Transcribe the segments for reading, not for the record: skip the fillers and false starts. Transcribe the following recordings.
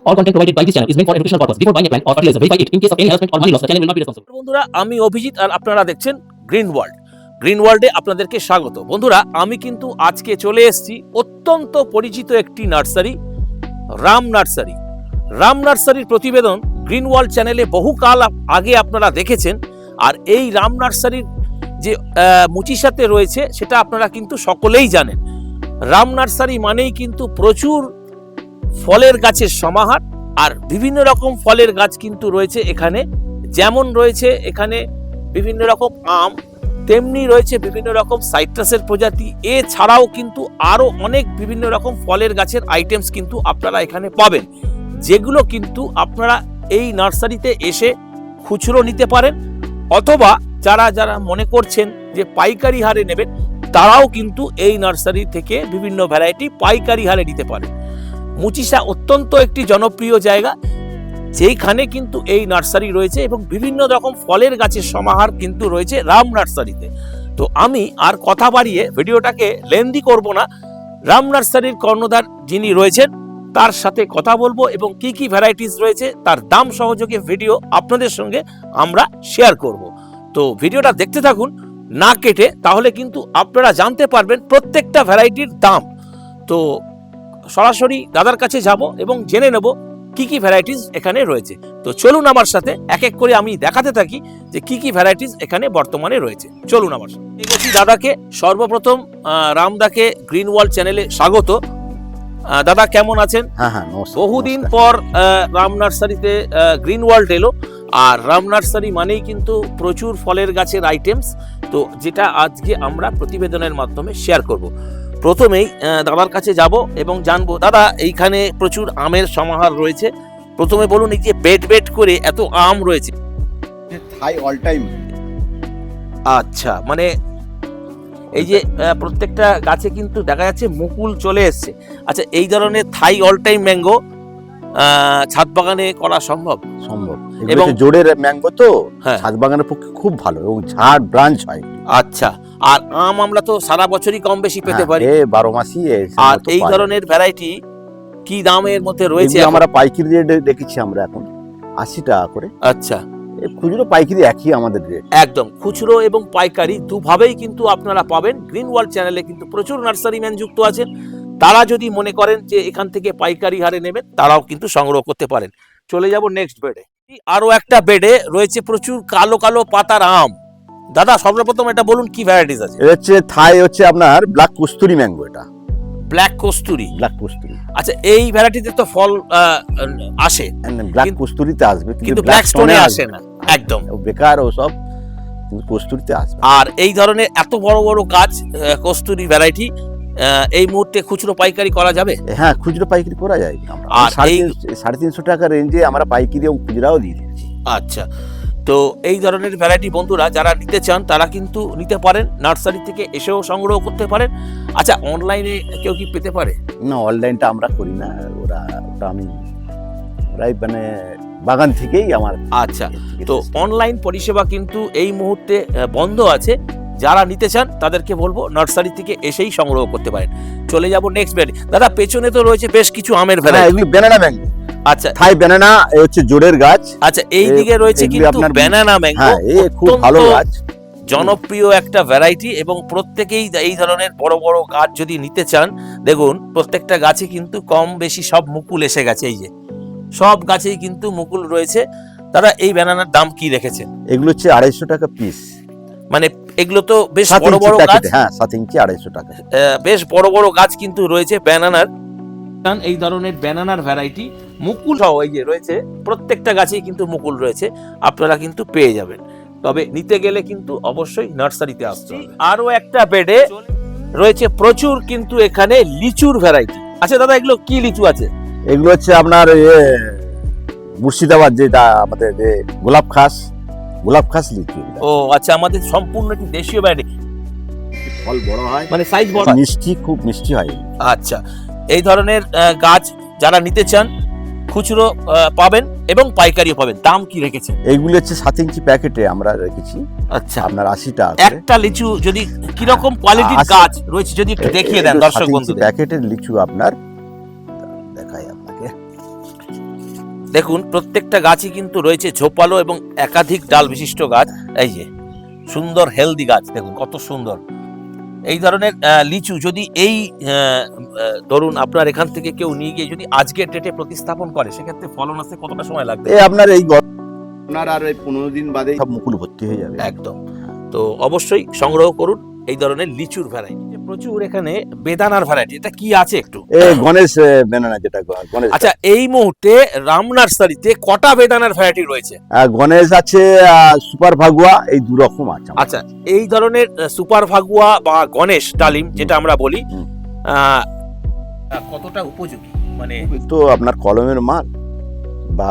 All content provided by this channel is meant for educational purpose. Before buying a plant or fertilizer, verify it. In case of any harassment or money loss, the channel will not be responsible. বন্ধুরা, আমি অভিজিৎ আর আপনারা দেখছেন green world. Green ওয়ার্ল্ডে আপনাদেরকে স্বাগত। বন্ধুরা, আমি কিন্তু আজকে চলে এসেছি অত্যন্ত পরিচিত একটি নার্সারি, রাম নার্সারি। রাম নার্সারির প্রতিবেদন গ্রিন ওয়ার্ল্ড চ্যানেলে বহুকাল আগে আপনারা দেখেছেন। আর এই রাম নার্সারির যে মুচিসাতে রয়েছে সেটা আপনারা কিন্তু সকলেই জানেন। রাম নার্সারি মানেই কিন্তু প্রচুর ফলের গাছের সমাহার, আর বিভিন্ন রকম ফলের গাছ কিন্তু রয়েছে এখানে। যেমন রয়েছে এখানে বিভিন্ন রকম আম, তেমনি রয়েছে বিভিন্ন রকম সাইট্রাসের প্রজাতি। এছাড়াও কিন্তু আরো অনেক বিভিন্ন রকম ফলের গাছের আইটেমস কিন্তু আপনারা এখানে পাবেন, যেগুলো কিন্তু আপনারা এই নার্সারিতে এসে খুচরো নিতে পারেন, অথবা যারা যারা মনে করছেন যে পাইকারি হারে নেবেন তারাও কিন্তু এই নার্সারি থেকে বিভিন্ন ভ্যারাইটি পাইকারি হারে নিতে পারেন। মুচিসা অত্যন্ত একটি জনপ্রিয় জায়গা, যেইখানে কিন্তু এই নার্সারি রয়েছে এবং বিভিন্ন রকম ফলের গাছের সমাহার কিন্তু রয়েছে রাম নার্সারিতে। তো আমি আর কথা বাড়িয়ে ভিডিওটাকে লেন্দি করব না, রাম নার্সারির কর্ণধার যিনি রয়েছেন তার সাথে কথা বলবো এবং কি কি ভ্যারাইটিস রয়েছে তার দাম সহযোগে ভিডিও আপনাদের সঙ্গে আমরা শেয়ার করব। তো ভিডিওটা দেখতে থাকুন না কেটে, তাহলে কিন্তু আপনারা জানতে পারবেন প্রত্যেকটা ভ্যারাইটির দাম। তো সরাসরি দাদার কাছে যাব এবং জেনে নেব কি কি ভ্যারাইটিস এখানে রয়েছে। তো চলুন আমার সাথে এক এক করে আমি দেখাতে থাকি যে কি কি ভ্যারাইটিস এখানে বর্তমানে রয়েছে। চলুন আমার সাথে। এগোচ্ছি দাদাকে। সর্বপ্রথম রামদাকে গ্রিন ওয়ার্ল্ড চ্যানেলে স্বাগত। দাদা কেমন আছেন? হ্যাঁ, বহুদিন পর রাম নার্সারিতে গ্রিন ওয়ার্ল্ড এলো, আর রাম নার্সারি মানেই কিন্তু প্রচুর ফলের গাছের আইটেমস, তো যেটা আজকে আমরা প্রতিবেদনের মাধ্যমে শেয়ার করব। প্রথমেই দাদার কাছে যাব এবং জানবো, দাদা এইখানে প্রচুর আমের সমাহার রয়েছে। প্রথমে বলুন, এই যে বেড বেড করে এত আম রয়েছে। থাই অল টাইম। আচ্ছা, মানে এই যে প্রত্যেকটা গাছে কিন্তু দেখা যাচ্ছে মুকুল চলে এসছে। আচ্ছা, এই ধরনের থাই অল টাইম ম্যাঙ্গো ছাদ বাগানে করা সম্ভব? এবং জোড়ের ম্যাঙ্গো তো ছাদ বাগানের পক্ষে খুব ভালো এবং ঝাড় ব্রাঞ্চ হয়। আচ্ছা, আর আম আমরা তো সারা বছরই কম বেশি পেতে পারি, 12 মাসই। আর এই ধরনের ভ্যারাইটি কি দামের মধ্যে রয়েছে? আমরা পাইকারি রেট রেখেছি আমরা এখন 80 টাকা করে। আচ্ছা, খুচরো পাইকারি একই আমাদের রেট। একদম খুচরো এবং পাইকারি দুভাবেই কিন্তু আপনারা পাবেন। গ্রিন ওয়ার্ল্ড চ্যানেলে কিন্তু প্রচুর নার্সারি ম্যান যুক্ত আছেন, তারা যদি মনে করেন যে এখান থেকে পাইকারি হারে নেবেন তারাও কিন্তু সংগ্রহ করতে পারেন। চলে যাব নেক্সট বেডে। আরো একটা বেডে রয়েছে প্রচুর কালো কালো পাতার আম। দাদা সর্বপ্রথম এটা বলুন কি ভ্যারাইটিস আছে? এটা হচ্ছে থাই, হচ্ছে আপনার ব্ল্যাক কস্তুরি ম্যাঙ্গো। এটা ব্ল্যাক কস্তুরি। ব্ল্যাক কস্তুরি। আচ্ছা, এই ভ্যারাইটিতে তো ফল আসে, ব্ল্যাক কস্তুরিতে আসবে কিন্তু ব্ল্যাক স্টোনে আসে না। একদম বেকার ও সব, কস্তুরিতে আসবে। আর এই ধরনের এত বড় বড় গাছ কস্তুরি ভ্যারাইটি এই মুহূর্তে খুচরো পাইকারি করা যাবে? হ্যাঁ, খুচরো পাইকারি করা যায়। আর 350 টাকা রেঞ্জে আমরা পাইকারি এবং খুচরাও দিয়ে দিচ্ছি। আচ্ছা, তো এই ধরনের ভ্যারাইটি বন্ধুরা যারা নিতে চান তারা কিন্তু নিতে পারেন, নার্সারি থেকে এসেও সংগ্রহ করতে পারেন। আচ্ছা, অনলাইনে কেউ কি পেতে পারে? না, অনলাইনটা আমরা করি না, ওটা আমি ওরাই মানে বাগান থেকেই আমার। আচ্ছা, তো অনলাইন পরিষেবা কিন্তু এই মুহূর্তে বন্ধ আছে। যারা নিতে চান তাদেরকে বলবো নার্সারি থেকে এসেই সংগ্রহ করতে পারেন। চলে যাব নেক্সট বেড। দাদা পেছনে তো রয়েছে বেশ কিছু আমের ভ্যারাইটি। এগুলো ব্যানানা ম্যাঙ্গো। আচ্ছা, থাই ব্যানানা হচ্ছে জোড়ের গাছ। আচ্ছা, এই দিকে রয়েছে কিন্তু ব্যানানা ম্যাঙ্গো। এই খুব ভালো গাছ, জনপ্রিয় একটা ভ্যারাইটি, এবং প্রত্যেকেই এই ধরনের বড় বড় গাছ যদি নিতে চান, দেখুন প্রত্যেকটা গাছে কিন্তু কম বেশি সব মুকুল এসে গেছে। এই যে সব গাছেই কিন্তু মুকুল রয়েছে। দাদা এই ব্যানানার দাম কি রেখেছেন? এগুলো হচ্ছে 250 টাকা পিস। মানে এগুলো তো বেশ বড় বড় গাছ। হ্যাঁ, 7 ইঞ্চি 250 টাকা। বেশ বড় বড় গাছ কিন্তু রয়েছে ব্যানানার। এই ধরনের ব্যানানার ভ্যারাইটি মুকুল সহ এই যে রয়েছে, প্রত্যেকটা গাছেই কিন্তু মুকুল রয়েছে, আপনারা কিন্তু পেয়ে যাবেন। তবে নিতে গেলে কিন্তু অবশ্যই নার্সারিতে আসতে হবে। আরো একটা বেডে রয়েছে প্রচুর কিন্তু এখানে লিচুর ভ্যারাইটি। আচ্ছা দাদা, এগুলো কি লিচু আছে? এগুলো হচ্ছে আপনার মুর্শিদাবাদ, যেটা আমাদের যে গোলাপ খাস লিচু। ও আচ্ছা, আমাদের সম্পূর্ণ একটি দেশীয় ভ্যারাইটি। ফল বড় হয়, মানে সাইজ বড়, মিষ্টি, খুব মিষ্টি হয়। আচ্ছা, এই ধরনের গাছ যারা নিতে চান খুচরো পাবেন এবং পাইকারিও পাবেন। দাম কি রেখেছেন? এইগুলো হচ্ছে 7 ইঞ্চি প্যাকেটে আমরা রেখেছি। আচ্ছা, আপনার 80 টাকা। একটা লিচু যদি কিরকম কোয়ালিটির গাছ রয়েছে যদি একটু দেখিয়ে দেন দর্শক বন্ধুদের। প্যাকেটের লিচু আপনার দেখাই আপনাকে। দেখুন প্রত্যেকটা গাছই কিন্তু রয়েছে ঝোপালো এবং একাধিক ডাল বিশিষ্ট গাছ। এই যে সুন্দর হেলদি গাছ, দেখুন কত সুন্দর। এই ধরনের লিচু যদি এই ধরুন আপনার এখান থেকে কেউ নিয়ে গিয়ে যদি আজকের ডেটে প্রতিস্থাপন করে, সেক্ষেত্রে ফলন আসতে কতটা সময় লাগবে? আপনার এই আপনার আর এই 15 দিন বাদে সব মুকুল ভর্তি হয়ে যাবে একদম। তো অবশ্যই সংগ্রহ করুন এই ধরনের লিচুর ভ্যারাইটি। প্রচুর এখানে বেদানার ভ্যারাইটি, এটা কি আছে একটু? গণেশ বেনানা, যেটা গণেশ। আচ্ছা, এই মুহূর্তে রাম নার্সারিতে কটা বেদানার ভ্যারাইটি রয়েছে? গণেশ আছে, সুপার ভাগুয়া, এই দু রকম আছে। আচ্ছা, এই ধরনের সুপার ভাগুয়া বা গণেশ ডালিম যেটা আমরা বলি, কতটা উপযোগী? মানে তো আপনার কলমের মাল বা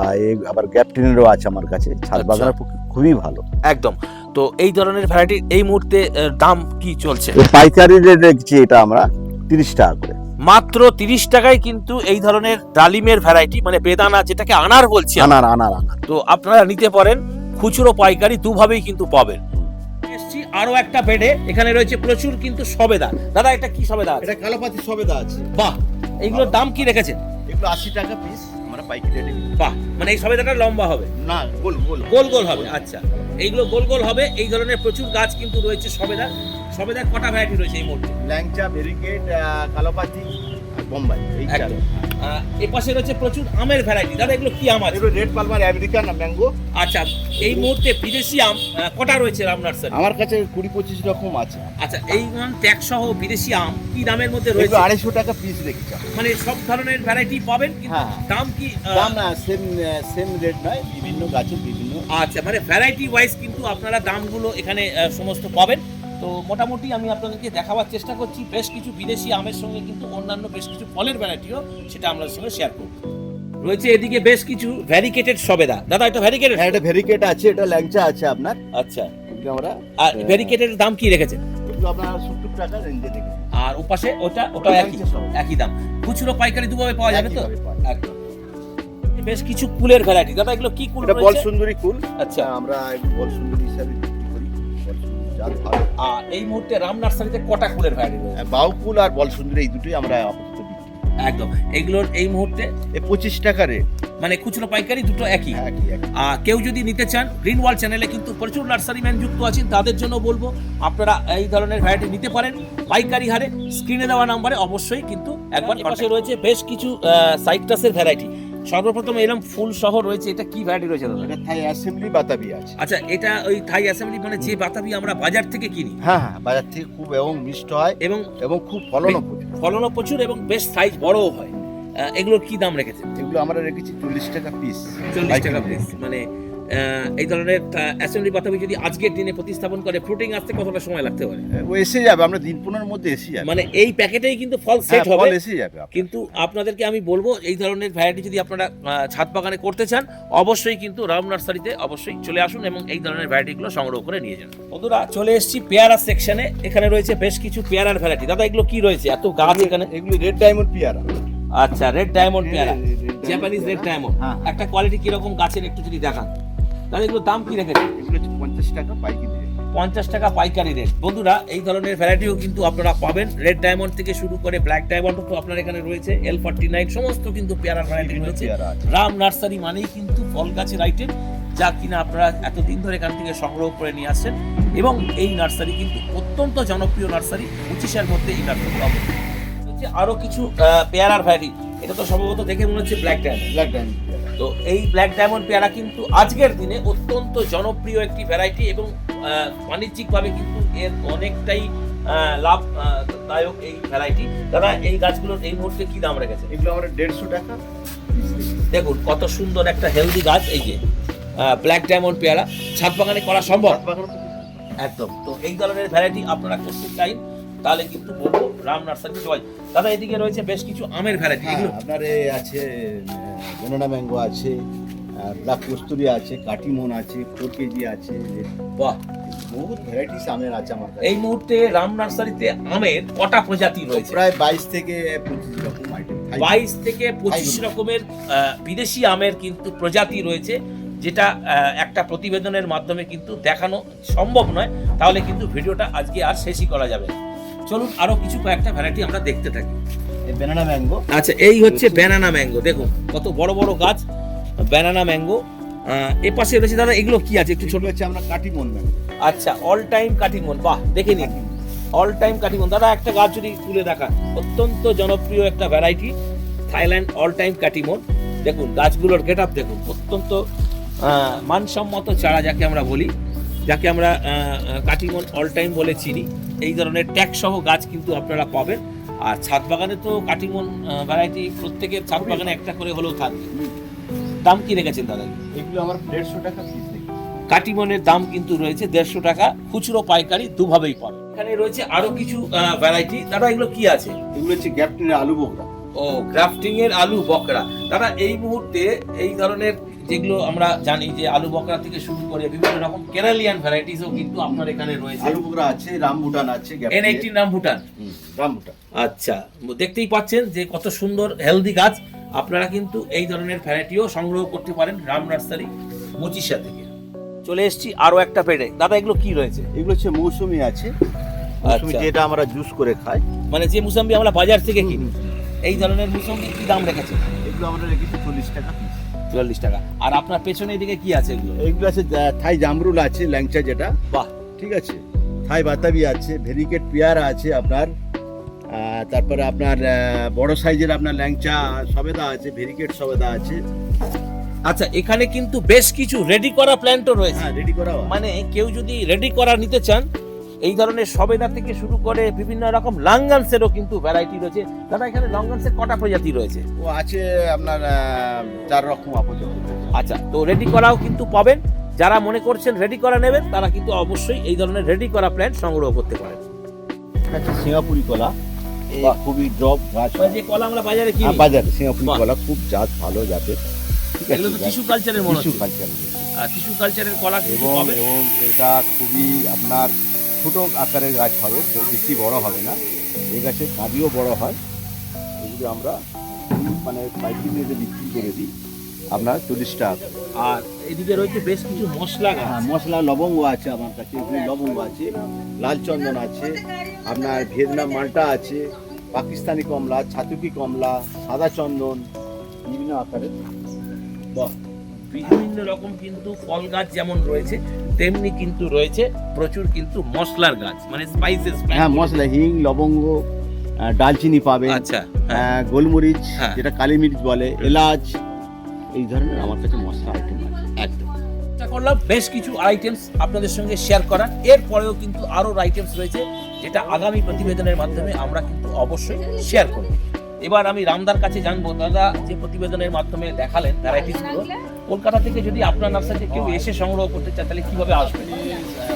আবার গ্যাপটিনেরও আছে আমার কাছে, ছাদ বাগানের পক্ষে খুবই ভালো একদম। তো এই ধরনের ভ্যারাইটি এই মুহূর্তে দাম কি চলছে? পাইকারি রেট রেখেছি এটা আমরা 30 টাকা করে। মাত্র 30 টাকায় কিন্তু এই ধরনের ডালিমের ভ্যারাইটি, মানে বেদানা যেটাকে আনার বলছি, আনার। তো আপনারা নিতে পারেন, খুচরো পাইকারি দুভাবেই কিন্তু পাবেন। এসছি আরো একটা বেডে, এখানে রয়েছে প্রচুর কিন্তু সবেদা। দাদা এটা কি সবেদা আছে? এটা কালোপাতি সবেদা আছে। বাহ, এইগুলোর দাম কি রেখেছেন? এগুলো 80 টাকা পিস, আমরা পাইকারি রেটে। বাহ, মানে এই সবেদাটা লম্বা হবে না, গোল গোল গোল গোল হবে। আচ্ছা, এইগুলো গোল গোল হবে। এই ধরনের প্রচুর গাছ কিন্তু রয়েছে সবেদার। সবেদার কটা ভ্যারাইটি রয়েছে এই মুহূর্তে? ল্যাংচা, ভেরিকেট, কালোপাতি আর বোম্বাই, এই চার। একদম। এই পাশে রয়েছে প্রচুর আমের ভ্যারাইটি। দাদা এগুলো কি আম আছে? এগুলো রেড পালমার, আমেরিকান ম্যাঙ্গো। আচ্ছা, এই মুহূর্তে বিদেশি আম কটা রয়েছে রাম নার্সারি? আমার কাছে 20-25 রকম আছে। আচ্ছা, এই ট্যাগ সহ বিদেশি আম কি দামের মধ্যে এগুলো রয়েছে? 250 টাকা পিস রেখেছি। মানে সব ধরনের ভ্যারাইটি পাবেন, কিন্তু হ্যাঁ। দাম কি? দাম না, সেম রেট নয়, বিভিন্ন গাছের বিভিন্ন। আচ্ছা, মানে ভ্যারাইটি ওয়াইজ কিন্তু আপনারা দামগুলো এখানে সমস্ত পাবেন। তো মোটামুটি আমি আপনাদেরকে দেখাবার চেষ্টা করছি বেশ কিছু বিদেশি আমের সঙ্গে কিন্তু অন্যান্য বেশ কিছু ফলের ভ্যারাইটিও, সেটা আমরা সঙ্গে শেয়ার করব। রয়েছে এদিকে বেশ কিছু ভ্যারিকেটেড সবেদা। দাদা এটা ভ্যারিকেটেড? হ্যাঁ, এটা ভেরিকেট আছে, এটা ল্যাংচা আছে আপনার। আচ্ছা, এগুলো আমরা আর ভ্যারিকেটের দাম কি রেখেছেন? এগুলো আপনার 70 টাকা রেঞ্জে রেখেছি। আর ওপাশে ওটা একই দাম, খুচরো পাইকারি দুভাবে পাওয়া যাবে তো? একইভাবে পাওয়া যাবে। একদম। বেশ কিছু কুলের ভ্যারাইটি। দাদা এগুলো কি কুল? এটা বল সুন্দরী কুল। আচ্ছা, আমরা বল সুন্দরী হিসাবে বিক্রি করি। বল সুন্দরী জাত ভালো। আর এই মুহূর্তে রাম নার্সারিতে কটা কুলের ভ্যারাইটি রয়েছে? বাউকুল আর বল সুন্দরী, এই দুটোই আমরা আপাতত বিক্রি করি। একদম। এইগুলোর এই মুহূর্তে 25 টাকা রেট। মানে খুচরো পাইকারি দুটো একই। একই। কেউ যদি নিতে চান, গ্রিন ওয়ার্ল্ড চ্যানেলে কিন্তু প্রচুর নার্সারি ম্যান যুক্ত আছেন, তাদের জন্য বলবো আপনারা এই ধরনের ভ্যারাইটি নিতে পারেন পাইকারি হারে। স্ক্রিনে দেওয়া নাম্বারে অবশ্যই কিন্তু একবার। পাশে রয়েছে বেশ কিছু সাইট্রাসের ভ্যারাইটি। সর্বপ্রথম এরকম ফুল সহ রয়েছে, এটা কি ভ্যারাইটি রয়েছে দাদা? এটা থাই অ্যাসেম্বলি বাতাবি আছে। আচ্ছা, এটা ওই থাই অ্যাসেম্বলি, মানে যে বাতাবি আমরা বাজার থেকে কিনি? হ্যাঁ, বাজার থেকে খুব এবং মিষ্ট হয় এবং খুব ফলনও প্রচুর। ফলনও প্রচুর এবং বেশ সাইজ বড়ও হয়। এগুলোর কি দাম রেখেছেন? এগুলো আমরা রেখেছি 40 টাকা পিস। 40 টাকা পিস। মানে এই ধরনের অ্যাসেম্বলি বাতাবি যদি আজকের দিনে প্রতিস্থাপন করে, ফ্রুটিং আসতে কতটা সময় লাগতে পারে? ও এসে যাবে, আমরা দিন 15 মধ্যে এসে যাবে। মানে এই প্যাকেটেই কিন্তু ফল সেট হ্যাঁ, হবে। ফল এসে যাবে। কিন্তু আপনাদেরকে আমি বলবো এই ধরনের ভ্যারাইটি যদি আপনারা ছাদ বাগানে করতে চান, অবশ্যই কিন্তু রাম নার্সারিতে অবশ্যই চলে আসুন এবং এই ধরনের ভ্যারাইটিগুলো সংগ্রহ করে নিয়ে যান। বন্ধুরা চলে এসেছি পেয়ারা সেকশনে। এখানে রয়েছে বেশ কিছু পেয়ারার ভ্যারাইটি। দাদা এগুলো কি রয়েছে? এত গাছ এখানে। এগুলো রেড ডায়মন্ড পেয়ারা। আচ্ছা, রেড ডায়মন্ড পেয়ারা, জাপানিজ রেড ডায়মন্ড। হ্যাঁ। একটা কোয়ালিটি কিরকম গাছের একটু যদি দেখান। তাহলে এগুলো দাম কি রেখেছে? এগুলো 50 টাকা পাইকারি রেট। 50 টাকা পাইকারি রেট। বন্ধুরা এই ধরনের ভ্যারাইটিও কিন্তু আপনারা পাবেন, রেড ডায়মন্ড থেকে শুরু করে ব্ল্যাক ডায়মন্ড তো আপনার এখানে রয়েছে, L49 সমস্ত কিন্তু পেয়ারার ভ্যারাইটি রয়েছে। পেয়ারা আছে। রাম নার্সারি মানেই কিন্তু ফল গাছের আইটেম, যা কিনা আপনারা এতদিন ধরে এখান থেকে সংগ্রহ করে নিয়ে আসছেন। এবং এই নার্সারি কিন্তু অত্যন্ত জনপ্রিয় নার্সারি, 25-এর মধ্যে এই নার্সারি অবস্থিত। আরো কিছু পেয়ারার ভ্যারাইটি। এটা তো সম্ভবত দেখে মনে হচ্ছে ব্ল্যাক ডায়মন্ড। Black diamond. তো এই ব্ল্যাক ডায়মন্ড পেয়ারা কিন্তু আজকের দিনে অত্যন্ত জনপ্রিয় একটি ভ্যারাইটি এবং বাণিজ্যিকভাবে কিন্তু এর অনেকটাই লাভদায়ক এই ভ্যারাইটি। দাদা এই গাছগুলোর এই মুহূর্তে কি দাম রেখেছে? এগুলো আমরা 150 টাকা। দেখুন কত সুন্দর একটা হেলদি গাছ, এই যে ব্ল্যাক ডায়মন্ড পেয়ারা ছাদ বাগানে করা সম্ভব একদম। তো এই ধরনের ভ্যারাইটি আপনারা করতে চাই তাহলে কিন্তু বলবো রাম নার্সারি সবাই। দাদা এদিকে রয়েছে বেশ কিছু আমের ভ্যারাইটি। এগুলো আপনার আছে বেনানা ম্যাঙ্গো আছে, ব্ল্যাক কস্তুরি আছে, কাটিমন আছে, 4 কেজি আছে। বাহ, বহুত ভ্যারাইটিস আমের আছে আমার কাছে। এই মুহূর্তে রাম নার্সারিতে আমের কটা প্রজাতি রয়েছে? প্রায় 22 থেকে 25 রকম আইটেম। 22 থেকে 25 রকমের বিদেশি আমের কিন্তু প্রজাতি রয়েছে, যেটা একটা প্রতিবেদনের মাধ্যমে কিন্তু দেখানো সম্ভব নয়। তাহলে কিন্তু ভিডিওটা আজকে আর শেষই করা যাবে না। চলুন আরো কিছু কয়েকটা ভ্যারাইটি আমরা দেখতে থাকি। এই বেনানা ম্যাঙ্গো। আচ্ছা, এই হচ্ছে ব্যানানা ম্যাঙ্গো। দেখুন কত বড় বড় গাছ ব্যানানা ম্যাঙ্গো। এ পাশে রয়েছে দাদা, এগুলো কি আছে একটু ছোট? ছোট হচ্ছে আমরা কাটিমন ম্যাম। আচ্ছা, অল টাইম কাটিমন, বাহ দেখে নিন, অল টাইম কাটিমন। দাদা একটা গাছ যদি তুলে দেখান, অত্যন্ত জনপ্রিয় একটা variety Thailand all time Katimon. দেখুন গাছগুলোর গেট আপ দেখুন, অত্যন্ত মানসম্মত চারা যাকে আমরা বলি, যাকে আমরা কাটিমন অল টাইম বলে চিনি। এই ধরনের ট্যাগ সহ গাছ কিন্তু আপনারা পাবেন। আর ছাদ বাগানে তো কাটিমন ভ্যারাইটি প্রত্যেকের ছাদ বাগানে একটা করে হলেও থাকবে। দাম কি রেখেছেন দাদা? এগুলো আমার 150 টাকা পিস দেখি। কাটিমনের দাম কিন্তু রয়েছে 150 টাকা, খুচরো পাইকারি দুভাবেই পাবে। এখানে রয়েছে আরো কিছু ভ্যারাইটি। দাদা এগুলো কি আছে? এগুলো হচ্ছে গ্যাপটিনের আলু বোকরা। ও, গ্রাফটিং এর আলু বকরা। দাদা এই মুহূর্তে এই ধরনের যেগুলো আমরা জানি যে আলু বকরা থেকে শুরু করে বিভিন্ন রকম কেরালিয়ান ভ্যারাইটিসও কিন্তু আপনার এখানে রয়েছে। আলু বোকরা আছে, রামবুটান আছে, N18 নাম ভুটান। রামবুটান। আচ্ছা, দেখতেই পাচ্ছেন যে কত সুন্দর হেলদি গাছ। আপনারা কিন্তু এই ধরনের ভ্যারাইটিও সংগ্রহ করতে পারেন রাম নার্সারি মুচিশা থেকে। চলে এসেছি আরো একটা পেড়ে। দাদা এগুলো কি রয়েছে? এগুলো হচ্ছে মৌসুমি আছে, মৌসুমি আচ্ছা। যেটা আমরা জুস করে খাই। মানে যে মুসাম্বি আমরা বাজার থেকে কিনি, এই ধরনের মুসাম্বি কি দাম রেখেছে? এগুলো আমরা রেখেছি 40 টাকা পিস। 44 টাকা। আর আপনার পেছনে এদিকে কি আছে এগুলো? এগুলো আছে থাই জামরুল আছে, ল্যাংচা যেটা, বাহ, ঠিক আছে, থাই বাতাবি আছে, ভেরিকেট পেয়ারা আছে আপনার, তারপরে আপনার বড় সাইজের আপনার ল্যাংচা সবেদা আছে, ভেরিকেট সবেদা আছে। আচ্ছা, এখানে কিন্তু বেশ কিছু রেডি করা প্ল্যান্টও রয়েছে। হ্যাঁ, রেডি করা মানে কেউ যদি রেডি করা নিতে চান, এই ধরনের সবেদা থেকে শুরু করে বিভিন্ন রকম লাঙ্গান্সেরও কিন্তু ভ্যারাইটি রয়েছে। দাদা এখানে লঙ্গান্সের কটা প্রজাতি রয়েছে? ও আছে আপনার 4 রকম আপাতত। আচ্ছা, তো রেডি করাও কিন্তু পাবেন। যারা মনে করছেন রেডি করা নেবেন, তারা কিন্তু অবশ্যই এই ধরনের রেডি করা প্ল্যান্ট সংগ্রহ করতে পারেন। এটা হচ্ছে সিঙ্গাপুরি কলা, এই বাহ। খুবই ড্রপ গাছ। মানে যে কলা আমরা বাজারে কিনি, বাজারে সিঙ্গাপুরি বাহ। কলা খুব জাত ভালো জাতের, ঠিক এগুলো তো টিস্যু কালচারের মনে টিস্যু হচ্ছে। কালচার। টিস্যু কালচারের কলা কিন্তু এবং পাবেন। এবং এটা খুবই আপনার ছোট আকারের গাছ হবে, বেশি বড় হবে না। এই গাছের কাঁদিও বড় হয়। এগুলো আমরা মানে পাইকারি রেটে বিক্রি করে দিই আপনার 40 টাকা করে। আর এদিকে রয়েছে বেশ কিছু মশলা গাছ। হ্যাঁ, মশলা লবঙ্গ আছে আমার কাছে, এখানে লবঙ্গ আছে, লাল চন্দন আছে, আপনার ভিয়েতনাম মাল্টা আছে, পাকিস্তানি কমলা, ছাতুকি কমলা, সাদা চন্দন, বিভিন্ন আকারের। বাহ, বিভিন্ন রকম কিন্তু ফল গাছ যেমন রয়েছে, তেমনি কিন্তু রয়েছে প্রচুর কিন্তু মশলার গাছ, মানে স্পাইসেস। হ্যাঁ, মশলা হিং, লবঙ্গ, ডালচিনি পাবে, আচ্ছা, হ্যাঁ, গোলমরিচ হ্যাঁ। যেটা কালি মিরিচ বলে, এলাচ, এই ধরনের আমার কাছে মশলা আইটেম আছে। একদম চেষ্টা করলাম বেশ কিছু আইটেমস আপনাদের সঙ্গে শেয়ার করার। এরপরেও কিন্তু আরো আইটেমস রয়েছে, যেটা আগামী প্রতিবেদনের মাধ্যমে আমরা কিন্তু অবশ্যই শেয়ার করব। এবার আমি রামদার কাছে জানবো, দাদা যে প্রতিবেদনের মাধ্যমে দেখালেন ভ্যারাইটিস গুলো, কলকাতা থেকে যদি আপনার নার্সারিতে কেউ এসে সংগ্রহ করতে চায়, তাহলে কিভাবে আসবে?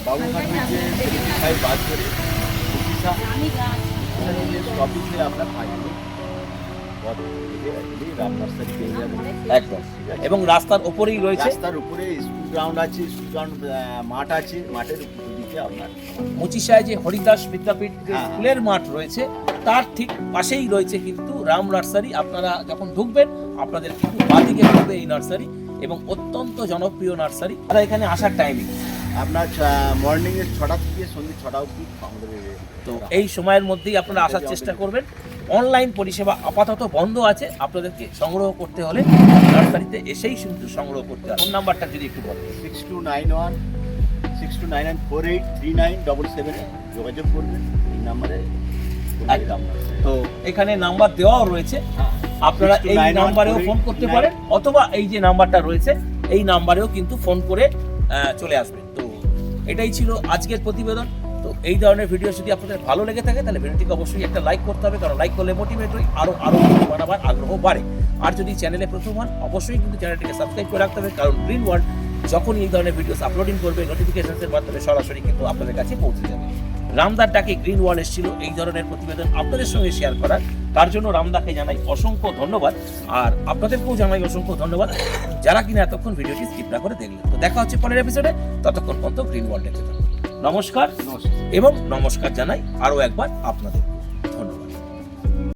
বাবুঘাট হচ্ছে 75 বাস ধরে অফিসা অফিসে আপনার পাইনি রাম নার্সারি পেয়ে যাবেন একদম, এবং রাস্তার ওপরেই রয়েছে। রাস্তার উপরে স্কুল গ্রাউন্ড আছে, স্কুল গ্রাউন্ড মাঠ আছে, মাঠের দিকে আপনার মুচিশায় যে হরিদাস বিদ্যাপীঠ যে হ্যাঁ। স্কুলের মাঠ রয়েছে, তার ঠিক পাশেই রয়েছে কিন্তু রাম নার্সারি। আপনারা যখন ঢুকবেন, আপনাদের কিন্তু বাদিকে ঢুকবে এই নার্সারি, এবং অত্যন্ত জনপ্রিয় নার্সারি। আর এখানে আসার টাইমিং আপনার মর্নিং এর 6টা থেকে সন্ধ্যে 6টা অবধি আমাদের তো এই সময়ের মধ্যেই আপনারা আসার চেষ্টা করবেন। অনলাইন পরিষেবা আপাতত বন্ধ আছে, আপনাদেরকে সংগ্রহ করতে হলে নার্সারিতে এসেই কিন্তু সংগ্রহ করতে হবে। ফোন নাম্বারটা যদি একটু বলেন। 6291 যোগাযোগ করবেন এই নাম্বারে। একদম। তো এখানে নাম্বার দেওয়াও রয়েছে, আপনারা এই 6291 নাম্বারেও ফোন করতে পারেন, অথবা এই যে নাম্বারটা রয়েছে এই নাম্বারেও কিন্তু ফোন করে চলে আসবেন। তো এটাই ছিল আজকের প্রতিবেদন। তো এই ধরনের ভিডিও যদি আপনাদের ভালো লেগে থাকে, তাহলে ভিডিওটিকে অবশ্যই একটা লাইক করতে হবে, কারণ লাইক করলে মোটিভেট হই, আরো ভিডিও বানাবার আগ্রহ বাড়ে। আর যদি চ্যানেলে প্রথম হন, অবশ্যই কিন্তু চ্যানেলটিকে সাবস্ক্রাইব করে রাখতে হবে, কারণ গ্রিন ওয়ার্ল্ড যখনই এই ধরনের ভিডিওস আপলোডিং করবে, নোটিফিকেশনসের মাধ্যমে সরাসরি কিন্তু আপনাদের কাছে পৌঁছে যাবে। রামদার ডাকে গ্রিন ওয়ার্ল্ড এসেছিল এই ধরনের প্রতিবেদন আপনাদের সঙ্গে শেয়ার করার, তার জন্য রামদাকে জানাই অসংখ্য ধন্যবাদ। আর আপনাদেরকেও জানাই অসংখ্য ধন্যবাদ যারা কিনা এতক্ষণ ভিডিওটি স্কিপ না করে দেখলেন। তো দেখা হচ্ছে পরের এপিসোডে, ততক্ষণ পর্যন্ত গ্রিন ওয়ার্ল্ড দেখতে থাকুন। নমস্কার, এবং নমস্কার জানাই আরো একবার আপনাদের।